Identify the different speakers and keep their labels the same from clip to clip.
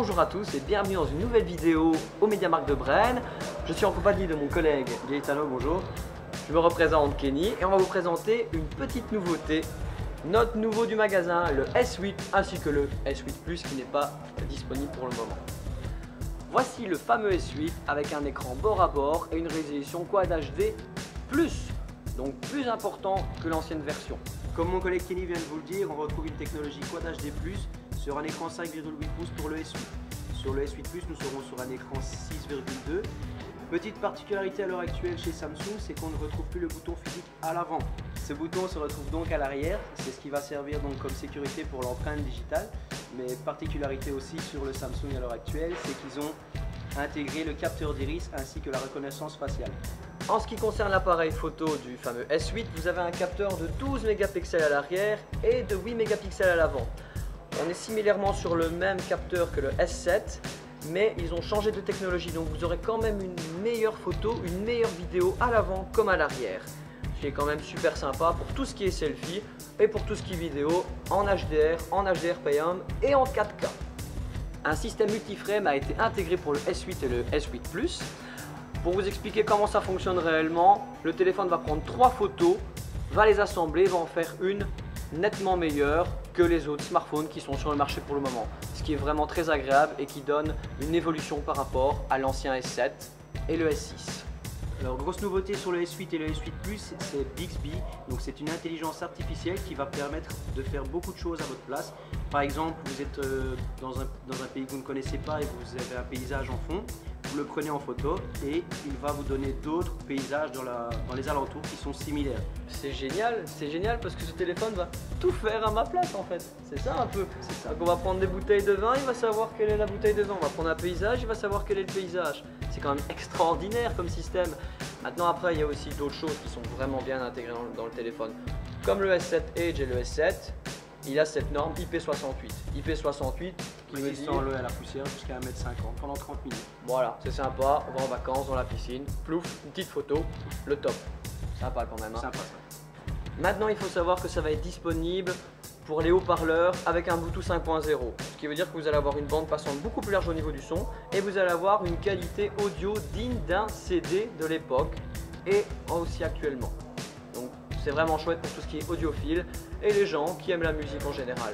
Speaker 1: Bonjour à tous et bienvenue dans une nouvelle vidéo au MediaMarkt de Braine. Je suis en compagnie de mon collègue Gaetano, bonjour. Je me représente Kenny et on va vous présenter une petite nouveauté. Notre nouveau du magasin, le S8 ainsi que le S8 Plus qui n'est pas disponible pour le moment. Voici le fameux S8 avec un écran bord à bord et une résolution Quad HD+, donc plus important que l'ancienne version.
Speaker 2: Comme mon collègue Kenny vient de vous le dire, on retrouve une technologie Quad HD+, sur un écran 5,8 pouces pour le S8. Sur le S8 Plus, nous serons sur un écran 6,2. Petite particularité à l'heure actuelle chez Samsung, c'est qu'on ne retrouve plus le bouton physique à l'avant. Ce bouton se retrouve donc à l'arrière, c'est ce qui va servir donc comme sécurité pour l'empreinte digitale. Mais particularité aussi sur le Samsung à l'heure actuelle, c'est qu'ils ont intégré le capteur d'iris ainsi que la reconnaissance faciale.
Speaker 1: En ce qui concerne l'appareil photo du fameux S8, vous avez un capteur de 12 mégapixels à l'arrière et de 8 mégapixels à l'avant. On est similairement sur le même capteur que le S7, mais ils ont changé de technologie, donc vous aurez quand même une meilleure photo, une meilleure vidéo à l'avant comme à l'arrière. Ce qui est quand même super sympa pour tout ce qui est selfie et pour tout ce qui est vidéo en HDR, en HDR-PAM et en 4K. Un système multiframe a été intégré pour le S8 et le S8 Plus. Pour vous expliquer comment ça fonctionne réellement, le téléphone va prendre 3 photos, va les assembler, va en faire une nettement meilleure que les autres smartphones qui sont sur le marché pour le moment. Ce qui est vraiment très agréable et qui donne une évolution par rapport à l'ancien S7 et le S6.
Speaker 2: Alors grosse nouveauté sur le S8 et le S8 Plus, c'est Bixby. Donc c'est une intelligence artificielle qui va permettre de faire beaucoup de choses à votre place. Par exemple, vous êtes dans un pays que vous ne connaissez pas et vous avez un paysage en fond. Vous le prenez en photo et il va vous donner d'autres paysages dans les alentours qui sont similaires.
Speaker 1: C'est génial parce que ce téléphone va tout faire à ma place en fait. C'est ça un peu.
Speaker 2: C'est ça.
Speaker 1: Donc on va prendre des bouteilles de vin, il va savoir quelle est la bouteille de vin. On va prendre un paysage, il va savoir quel est le paysage. C'est quand même extraordinaire comme système. Maintenant après il y a aussi d'autres choses qui sont vraiment bien intégrées dans le téléphone. Comme le S7 Edge et le S7, il a cette norme IP68. IP68 qui veut dire
Speaker 2: à la poussière jusqu'à 1,50 m pendant 30 minutes.
Speaker 1: voilà, c'est sympa, on va en vacances dans la piscine, plouf, une petite photo, le top. Sympa quand même. Hein.
Speaker 2: Sympa ça.
Speaker 1: Maintenant il faut savoir que ça va être disponible pour les haut-parleurs avec un Bluetooth 5.0. Ce qui veut dire que vous allez avoir une bande passante beaucoup plus large au niveau du son et vous allez avoir une qualité audio digne d'un CD de l'époque et aussi actuellement. Donc c'est vraiment chouette pour tout ce qui est audiophile et les gens qui aiment la musique en général.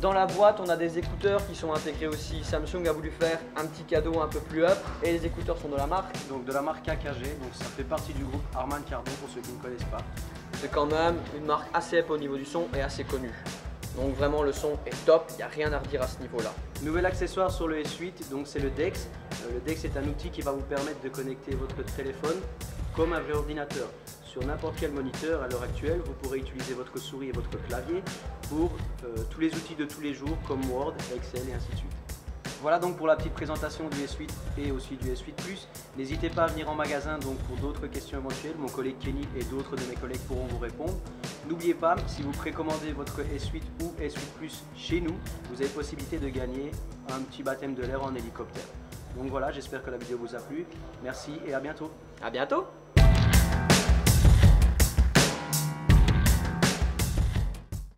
Speaker 1: Dans la boîte, on a des écouteurs qui sont intégrés aussi. Samsung a voulu faire un petit cadeau un peu plus up et les écouteurs sont de la marque.
Speaker 2: Donc de la marque AKG, donc ça fait partie du groupe Harman Kardon pour ceux qui ne connaissent pas.
Speaker 1: C'est quand même une marque assez up au niveau du son et assez connue. Donc vraiment le son est top, il n'y a rien à redire à ce niveau-là.
Speaker 2: Nouvel accessoire sur le S8, donc c'est le DeX. Le DeX est un outil qui va vous permettre de connecter votre téléphone comme un vrai ordinateur. Sur n'importe quel moniteur à l'heure actuelle, vous pourrez utiliser votre souris et votre clavier pour tous les outils de tous les jours comme Word, Excel et ainsi de suite. Voilà donc pour la petite présentation du S8 et aussi du S8 Plus. N'hésitez pas à venir en magasin donc pour d'autres questions éventuelles. Mon collègue Kenny et d'autres de mes collègues pourront vous répondre. N'oubliez pas, si vous précommandez votre S8 ou S8 Plus chez nous, vous avez possibilité de gagner un petit baptême de l'air en hélicoptère. Donc voilà, j'espère que la vidéo vous a plu. Merci et à bientôt.
Speaker 1: À bientôt.